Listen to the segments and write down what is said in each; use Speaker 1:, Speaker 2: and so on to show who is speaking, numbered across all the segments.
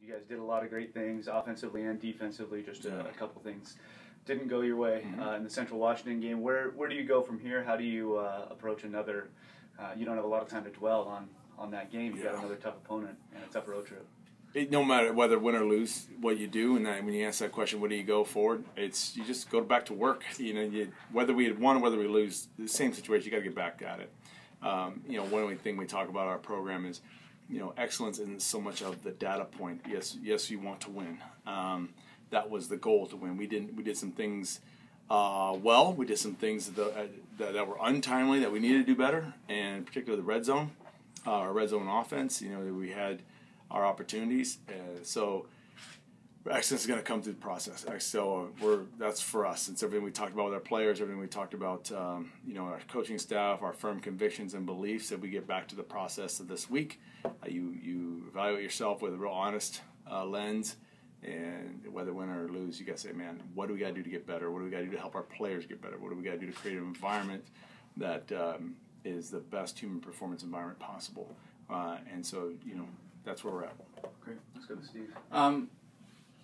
Speaker 1: You guys did a lot of great things offensively and defensively. Just a couple things didn't go your way in the Central Washington game. Where do you go from here? How do you approach another? You don't have a lot of time to dwell on that game. You've got another tough opponent and a tough road trip.
Speaker 2: No matter whether win or lose, what you do, and when you ask that question, what do you go forward? It's you just go back to work. Whether we had won or whether we lose, the same situation. You got to get back at it. One thing we talk about our program is, excellence isn't so much of the data point. Yes, you want to win. That was the goal, to win. We did some things well. We did some things that were untimely that we needed to do better, and particularly the red zone, our red zone offense. We had our opportunities. So excellence is going to come through the process. So that's for us. It's everything we talked about with our players, everything we talked about, our coaching staff, our firm convictions and beliefs, that we get back to the process of this week. You evaluate yourself with a real honest lens, and whether win or lose, you got to say, man, what do we got to do to get better? What do we got to do to help our players get better? What do we got to do to create an environment that is the best human performance environment possible? And so, that's where we're at.
Speaker 1: Great. Let's go to Steve.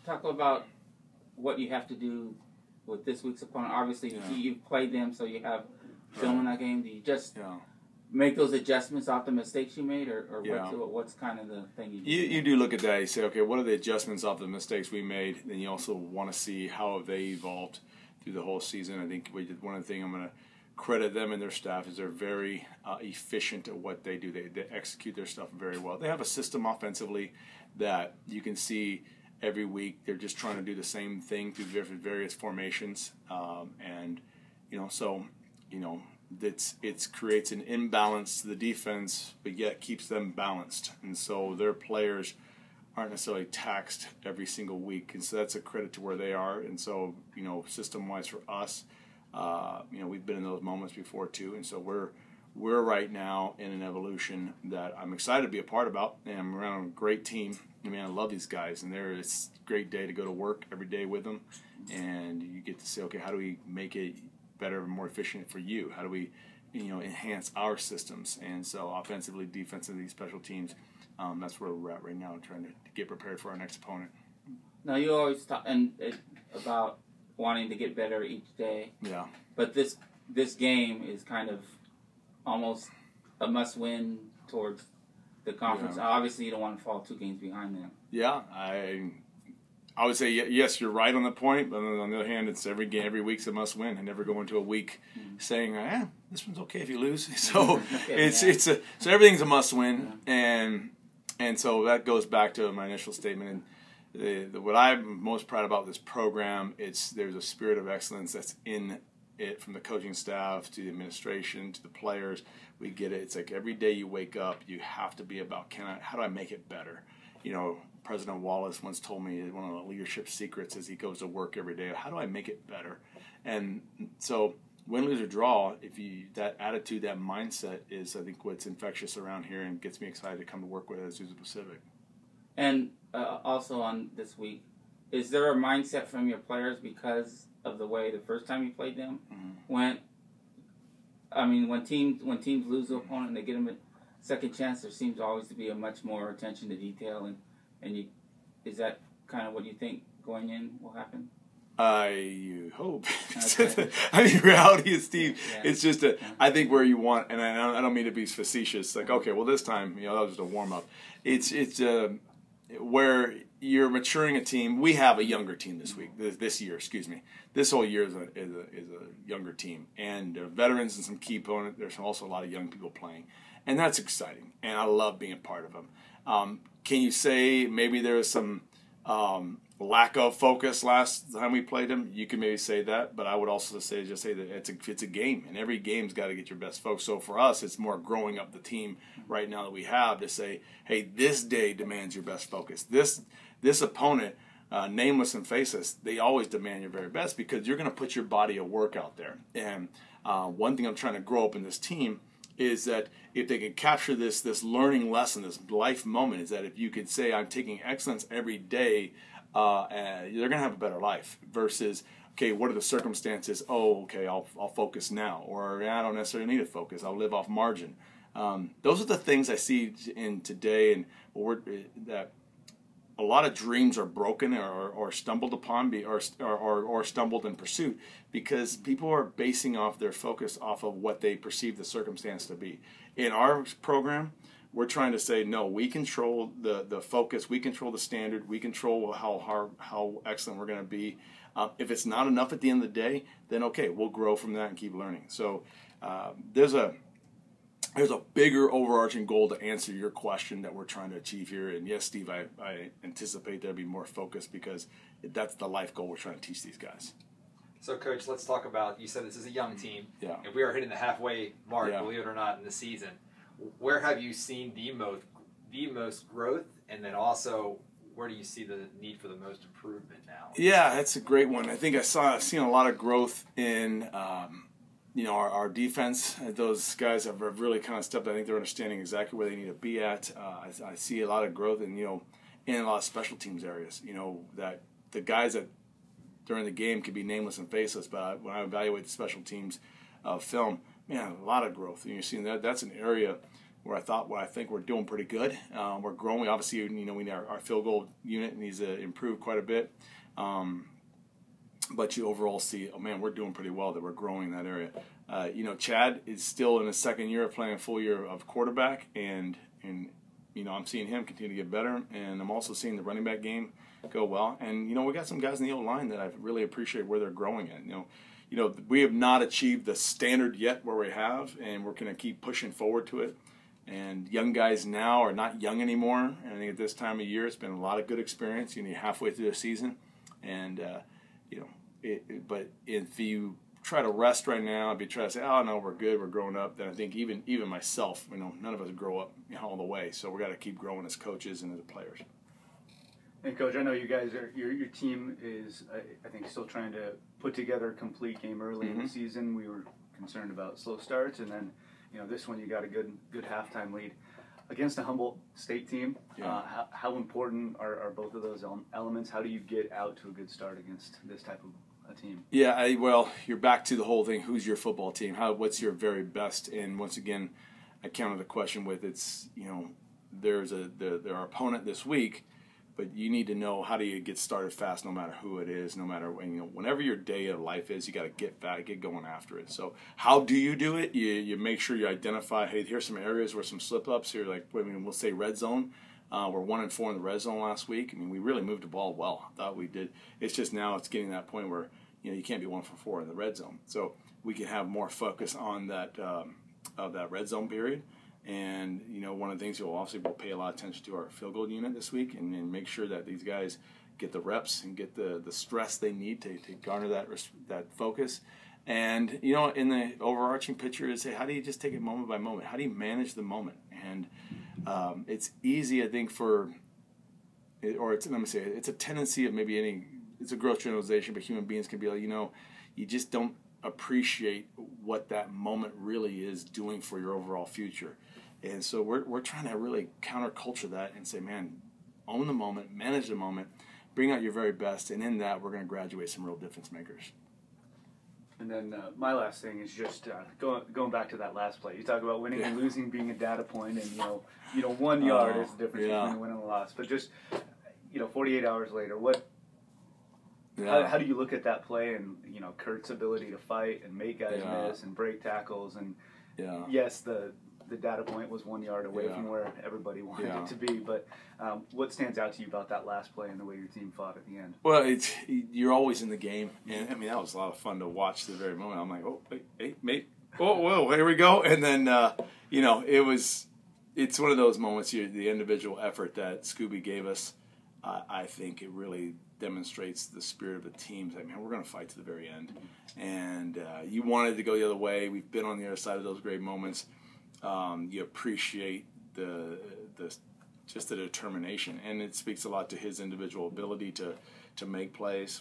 Speaker 3: Talk about what you have to do with this week's opponent. Obviously, you've played them, so you have film in that game. Do you just make those adjustments off the mistakes you made, or what's kind of the thing you do?
Speaker 2: You do look at that. You say, okay, what are the adjustments off the mistakes we made? Then you also want to see how have they evolved through the whole season. I think one of the things I'm going to credit them and their staff is they're very efficient at what they do. They execute their stuff very well. They have a system offensively that you can see every week. They're just trying to do the same thing through various formations, it creates an imbalance to the defense, but yet keeps them balanced. And so their players aren't necessarily taxed every single week, and so that's a credit to where they are. And so system-wise for us, we've been in those moments before too, and so we're right now in an evolution that I'm excited to be a part about, and I'm around a great team. I love these guys, and it's a great day to go to work every day with them, and you get to say, okay, how do we make it better and more efficient for you? How do we, enhance our systems? And so offensively, defensively, special teams, that's where we're at right now, trying to get prepared for our next opponent.
Speaker 3: Now, you always talk about wanting to get better each day.
Speaker 2: Yeah.
Speaker 3: But this game is kind of almost a must-win towards the conference.
Speaker 2: Yeah.
Speaker 3: Obviously, you don't want to fall 2 games behind them.
Speaker 2: Yeah, I would say yes, you're right on the point. But on the other hand, it's every week's a must-win. I never go into a week saying, this one's okay if you lose. So so everything's a must-win, and so that goes back to my initial statement. And what I'm most proud about this program, there's a spirit of excellence that's in it, from the coaching staff to the administration to the players. We get it. It's like every day you wake up, you have to be about, how do I make it better? President Wallace once told me one of the leadership secrets as he goes to work every day, how do I make it better? And so win, lose, or draw, that attitude, that mindset is, I think, what's infectious around here and gets me excited to come to work with Azusa Pacific.
Speaker 3: And also on this week, is there a mindset from your players because of the way the first time you played them went? When teams lose the opponent and they get them a second chance, there seems always to be a much more attention to detail, is that kind of what you think going in will happen?
Speaker 2: I hope.
Speaker 3: Okay.
Speaker 2: Reality is, Steve, it's just I think where you want, and I don't mean to be facetious, like, okay, well, this time, that was just a warm-up. It's where you're maturing a team. We have a younger team this year, excuse me. This whole year is a younger team, and there are veterans and some key opponents. There's also a lot of young people playing, and that's exciting, and I love being a part of them. Can you say maybe there was some lack of focus last time we played them? You can maybe say that, but I would also say that it's a game, and every game's got to get your best folks. So for us, it's more growing up the team right now that we have to say, hey, this day demands your best focus. This opponent, nameless and faceless, they always demand your very best because you're going to put your body of work out there. And one thing I'm trying to grow up in this team is that if they can capture this learning lesson, this life moment, is that if you could say, I'm taking excellence every day, they're going to have a better life versus, okay, what are the circumstances? Oh, okay, I'll focus now. Or I don't necessarily need to focus. I'll live off margin. Those are the things I see in today and that a lot of dreams are broken or stumbled upon or stumbled in pursuit because people are basing off their focus off of what they perceive the circumstance to be. In our program, we're trying to say, no, we control the focus, we control the standard, we control how excellent we're going to be. If it's not enough at the end of the day, then okay, we'll grow from that and keep learning. So there's a bigger overarching goal to answer your question that we're trying to achieve here. And yes, Steve, I anticipate there'll be more focus because that's the life goal we're trying to teach these guys.
Speaker 4: So, Coach, let's talk about, you said this is a young team.
Speaker 2: Yeah.
Speaker 4: And we are hitting the halfway mark,
Speaker 2: Yeah.
Speaker 4: believe it or not, in the season. Where have you seen the most growth? And then also, where do you see the need for the most improvement now?
Speaker 2: Yeah, that's a great one. I think I've seen a lot of growth in our defense. Those guys have really kind of stepped. I think they're understanding exactly where they need to be at. I see a lot of growth in in a lot of special teams areas. That the guys that during the game could be nameless and faceless, but when I evaluate the special teams film, man, a lot of growth. And you're seeing that's an area where I think we're doing pretty good. We're growing. Obviously, we need our field goal unit needs to improve quite a bit. But you overall see, oh man, we're doing pretty well that we're growing in that area. Chad is still in his second year of playing a full year of quarterback, and I'm seeing him continue to get better, and I'm also seeing the running back game go well. And we got some guys in the O-line that I really appreciate where they're growing at. We have not achieved the standard yet where we have, and we're going to keep pushing forward to it. And young guys now are not young anymore. And I think at this time of year, it's been a lot of good experience. You're halfway through the season, and but if you try to rest right now, if you try to say, "Oh no, we're good, we're growing up," then I think even myself, none of us grow up all the way. So we got to keep growing as coaches and as players.
Speaker 1: And Coach, I know you guys your team is I think still trying to put together a complete game early in the season. We were concerned about slow starts, and then this one you got a good halftime lead against a Humboldt State team.
Speaker 2: Yeah.
Speaker 1: How important are both of those elements? How do you get out to a good start against this type of a team? Yeah,
Speaker 2: you're back to the whole thing. Who's your football team? What's your very best? And once again, I counter the question with there's our opponent this week. But you need to know how do you get started fast, no matter who it is, no matter whenever your day of life is, you got to get back, get going after it. So how do you do it? You make sure you identify. Hey, here's some areas where some slip ups here. We'll say red zone. We're 1-4 in the red zone last week. We really moved the ball well. I thought we did. It's just now it's getting to that point where you can't be 1-4 in the red zone. So we can have more focus on that of that red zone period. And one of the things we'll pay a lot of attention to our field goal unit this week, and make sure that these guys get the reps and get the stress they need to garner that focus. And in the overarching picture is, hey, how do you just take it moment by moment? How do you manage the moment? And it's easy, I think, it's a tendency of it's a gross generalization, but human beings can be like, you just don't appreciate what that moment really is doing for your overall future. And so we're trying to really counterculture that and say, man, own the moment, manage the moment, bring out your very best, and in that we're going to graduate some real difference makers.
Speaker 1: And then my last thing is just going back to that last play. You talk about winning and losing being a data point, and 1 yard is the difference between a win and a loss. But just 48 hours later, how do you look at that play and Kurt's ability to fight and make guys miss and break tackles and yes, the data point was 1 yard away from where everybody wanted it to be, but what stands out to you about that last play and the way your team fought at the end? Well,
Speaker 2: you're always in the game, and that was a lot of fun to watch the very moment. I'm like, oh, hey, mate, whoa, here we go, and then it's one of those moments. The individual effort that Scooby gave us, I think it really demonstrates the spirit of the team. We're going to fight to the very end, and you wanted to go the other way. We've been on the other side of those great moments. You appreciate the determination, and it speaks a lot to his individual ability to make plays.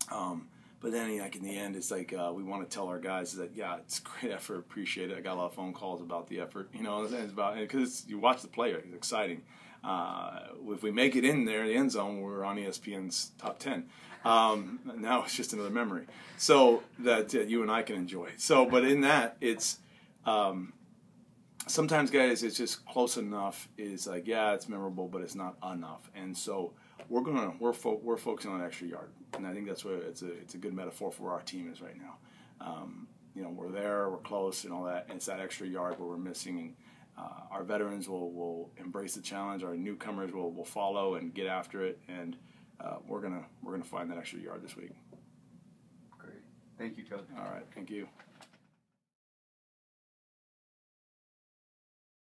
Speaker 2: But then, in the end, it's like we want to tell our guys that it's a great effort, appreciate it. I got a lot of phone calls about the effort, it's about because you watch the play, it's exciting. If we make it in there, the end zone, we're on ESPN's top 10. Now it's just another memory, so that you and I can enjoy. So, but in that, it's sometimes, guys, it's just close enough. Is like, yeah, it's memorable, but it's not enough. And so we're focusing on an extra yard, and I think that's what it's a good metaphor for where our team is right now. We're there, we're close, and all that. And it's that extra yard where we're missing. And our veterans will embrace the challenge. Our newcomers will follow and get after it, and we're gonna find that extra yard this week.
Speaker 1: Great, thank you, Coach.
Speaker 2: All right, thank you.